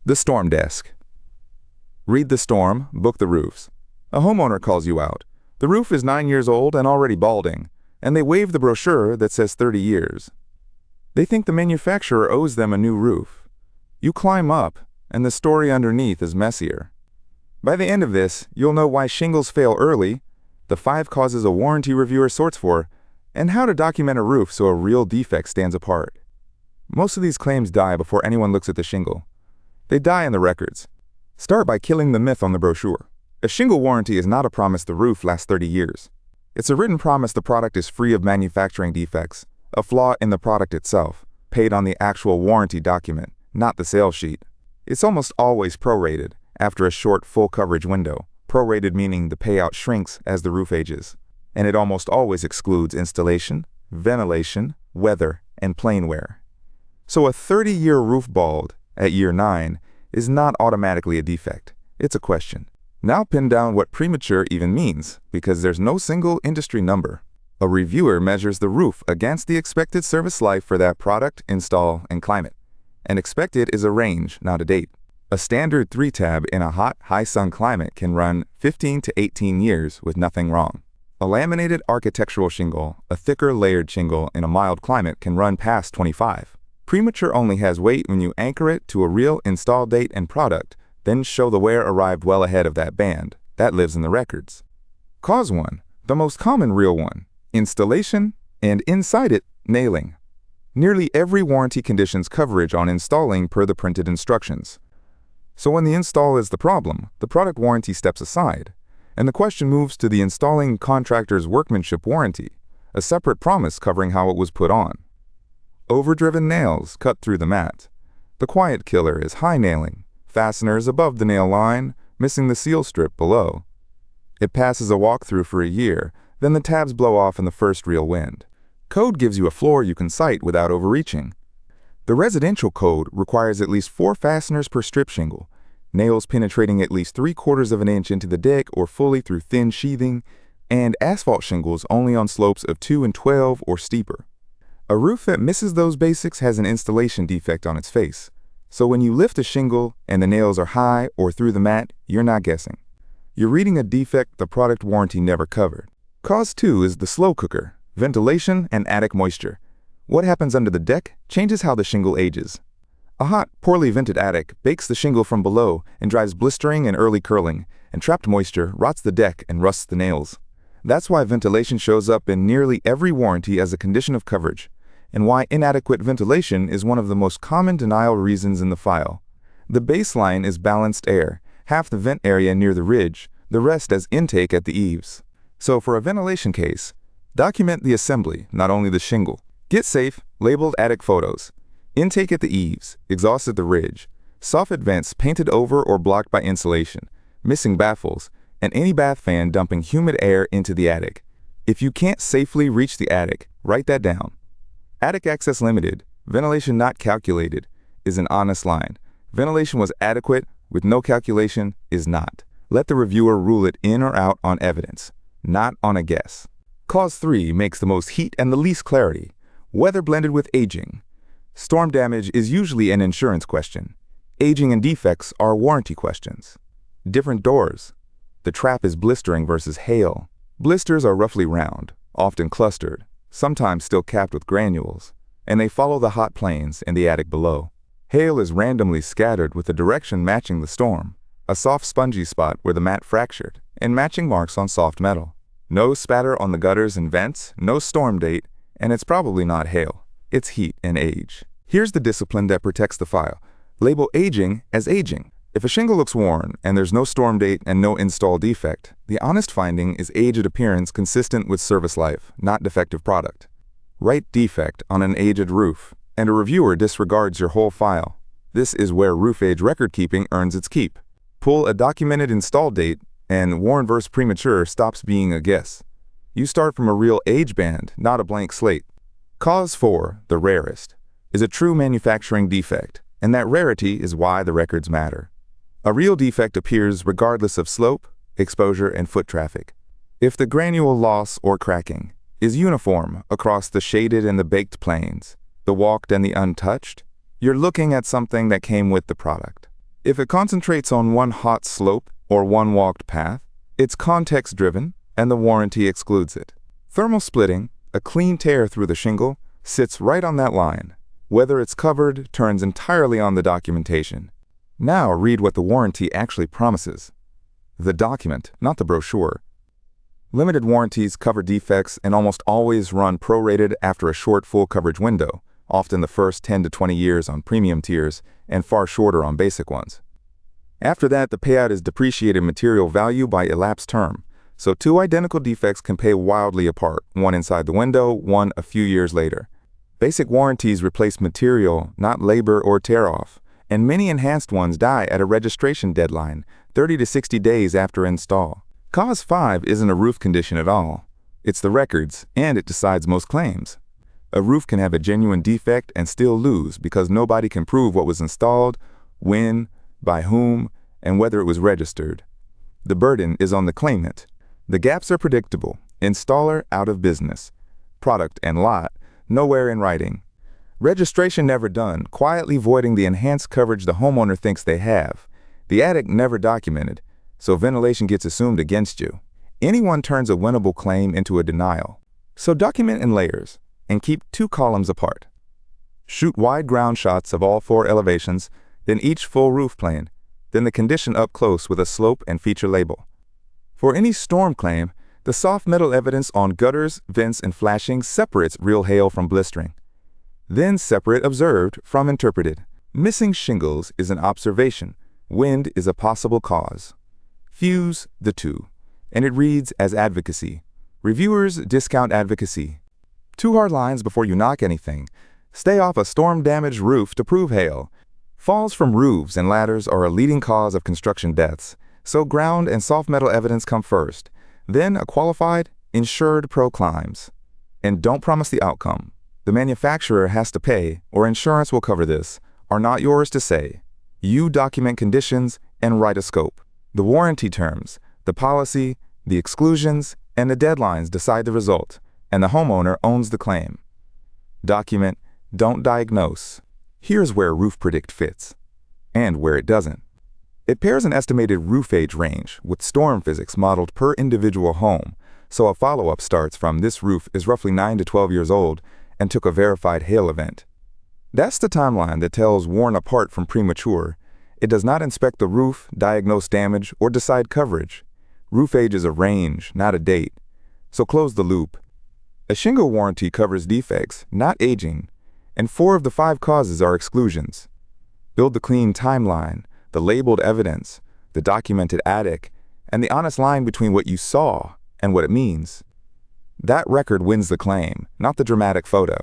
The storm desk. Read the storm, book the roofs. A homeowner calls you out. The roof is 9 years old and already balding, and they wave the brochure that says 30 years. They think the manufacturer owes them a new roof. You climb up, and the story underneath is messier. By the end of this, you'll know why shingles fail early, the 5 causes a warranty reviewer sorts for, and how to document a roof so a real defect stands apart. Most of these claims die before anyone looks at the shingle. They die in the records. Start by killing the myth on the brochure. A shingle warranty is not a promise the roof lasts 30 years. It's a written promise the product is free of manufacturing defects, a flaw in the product itself, paid on the actual warranty document, not the sales sheet. It's almost always prorated after a short full coverage window, prorated meaning the payout shrinks as the roof ages. And it almost always excludes installation, ventilation, weather, and plane wear. So a 30-year roof bald at year 9 is not automatically a defect. It's a question. Now pin down what premature even means, because there's no single industry number. A reviewer measures the roof against the expected service life for that product, install, and climate. And expected is a range, not a date. A standard 3-tab in a hot, high-sun climate can run 15 to 18 years with nothing wrong. A laminated architectural shingle, a thicker layered shingle in a mild climate, can run past 25. Premature only has weight when you anchor it to a real install date and product, then show the wear arrived well ahead of that band. That lives in the records. Cause 1, the most common real one, installation, and inside it, nailing. Nearly every warranty conditions coverage on installing per the printed instructions. So when the install is the problem, the product warranty steps aside, and the question moves to the installing contractor's workmanship warranty, a separate promise covering how it was put on. Overdriven nails cut through the mat. The quiet killer is high nailing, fasteners above the nail line, missing the seal strip below. It passes a walkthrough for a year, then the tabs blow off in the first real wind. Code gives you a floor you can cite without overreaching. The residential code requires at least 4 fasteners per strip shingle, nails penetrating at least 3/4 of an inch into the deck or fully through thin sheathing, and asphalt shingles only on slopes of 2 and 12 or steeper. A roof that misses those basics has an installation defect on its face. So when you lift a shingle and the nails are high or through the mat, you're not guessing. You're reading a defect the product warranty never covered. Cause 2 is the slow cooker, ventilation and attic moisture. What happens under the deck changes how the shingle ages. A hot, poorly vented attic bakes the shingle from below and drives blistering and early curling, and trapped moisture rots the deck and rusts the nails. That's why ventilation shows up in nearly every warranty as a condition of coverage, and why inadequate ventilation is one of the most common denial reasons in the file. The baseline is balanced air, half the vent area near the ridge, the rest as intake at the eaves. So for a ventilation case, document the assembly, not only the shingle. Get safe, labeled attic photos. Intake at the eaves, exhaust at the ridge, soffit vents painted over or blocked by insulation, missing baffles, and any bath fan dumping humid air into the attic. If you can't safely reach the attic, write that down. Attic access limited, ventilation not calculated, is an honest line. Ventilation was adequate with no calculation is not. Let the reviewer rule it in or out on evidence, not on a guess. Cause 3 makes the most heat and the least clarity. Weather blended with aging. Storm damage is usually an insurance question. Aging and defects are warranty questions. Different doors. The trap is blistering versus hail. Blisters are roughly round, often clustered, sometimes still capped with granules, and they follow the hot planes in the attic below. Hail is randomly scattered with the direction matching the storm, a soft spongy spot where the mat fractured, and matching marks on soft metal. No spatter on the gutters and vents, no storm date, and it's probably not hail. It's heat and age. Here's the discipline that protects the file. Label aging as aging. If a shingle looks worn and there's no storm date and no install defect, the honest finding is aged appearance consistent with service life, not defective product. Write defect on an aged roof, and a reviewer disregards your whole file. This is where roof age record keeping earns its keep. Pull a documented install date, and worn versus premature stops being a guess. You start from a real age band, not a blank slate. Cause 4, the rarest, is a true manufacturing defect, and that rarity is why the records matter. A real defect appears regardless of slope, exposure, and foot traffic. If the granule loss or cracking is uniform across the shaded and the baked planes, the walked and the untouched, you're looking at something that came with the product. If it concentrates on one hot slope or one walked path, it's context-driven and the warranty excludes it. Thermal splitting, a clean tear through the shingle, sits right on that line. Whether it's covered turns entirely on the documentation. Now read what the warranty actually promises. The document, not the brochure. Limited warranties cover defects and almost always run prorated after a short full coverage window, often the first 10 to 20 years on premium tiers and far shorter on basic ones. After that, the payout is depreciated material value by elapsed term, so two identical defects can pay wildly apart, one inside the window, one a few years later. Basic warranties replace material, not labor or tear-off, and many enhanced ones die at a registration deadline, 30 to 60 days after install. Cause 5 isn't a roof condition at all. It's the records, and it decides most claims. A roof can have a genuine defect and still lose because nobody can prove what was installed, when, by whom, and whether it was registered. The burden is on the claimant. The gaps are predictable. Installer out of business. Product and lot nowhere in writing. Registration never done, quietly voiding the enhanced coverage the homeowner thinks they have. The attic never documented, so ventilation gets assumed against you. Anyone turns a winnable claim into a denial. So document in layers and keep 2 columns apart. Shoot wide ground shots of all 4 elevations, then each full roof plane, then the condition up close with a slope and feature label. For any storm claim, the soft metal evidence on gutters, vents, and flashing separates real hail from blistering. Then separate observed from interpreted. Missing shingles is an observation. Wind is a possible cause. Fuse the 2, and it reads as advocacy. Reviewers discount advocacy. 2 hard lines before you knock anything. Stay off a storm-damaged roof to prove hail. Falls from roofs and ladders are a leading cause of construction deaths, so ground and soft metal evidence come first. Then a qualified, insured pro climbs. And don't promise the outcome. The manufacturer has to pay, or insurance will cover this, are not yours to say. You document conditions and write a scope. The warranty terms, the policy, the exclusions, and the deadlines decide the result, and the homeowner owns the claim. Document, don't diagnose. Here's where RoofPredict fits, and where it doesn't. It pairs an estimated roof age range with storm physics modeled per individual home, so a follow-up starts from this roof is roughly 9 to 12 years old and took a verified hail event. That's the timeline that tells worn apart from premature. It does not inspect the roof, diagnose damage, or decide coverage. Roof age is a range, not a date. So close the loop. A shingle warranty covers defects, not aging, and 4 of the 5 causes are exclusions. Build the clean timeline, the labeled evidence, the documented attic, and the honest line between what you saw and what it means. That record wins the claim, not the dramatic photo.